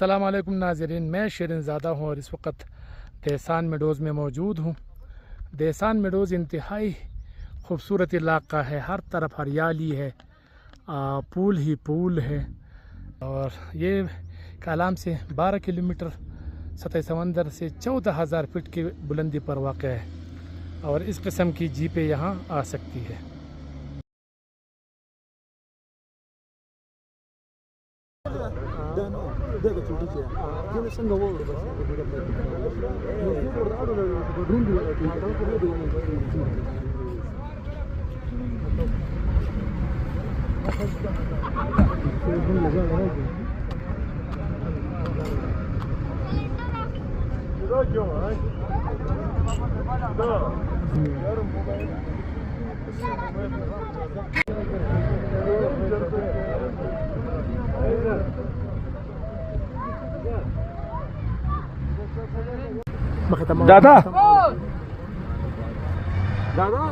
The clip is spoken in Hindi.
अस्सलाम वालेकुम नाज़रीन, मैं शिरीन ज़ादा हूँ और इस वक्त देहसान मेडोज़ में मौजूद हूँ। देहसान मेडोज़ इंतहाई खूबसूरत इलाका है, हर तरफ हरियाली है, पूल ही पूल है और ये कालाम से 12 किलोमीटर सतह समंदर से 14,000 फीट की बुलंदी पर वाक़ है और इस किस्म की जीपें यहाँ आ सकती है। दादा दादा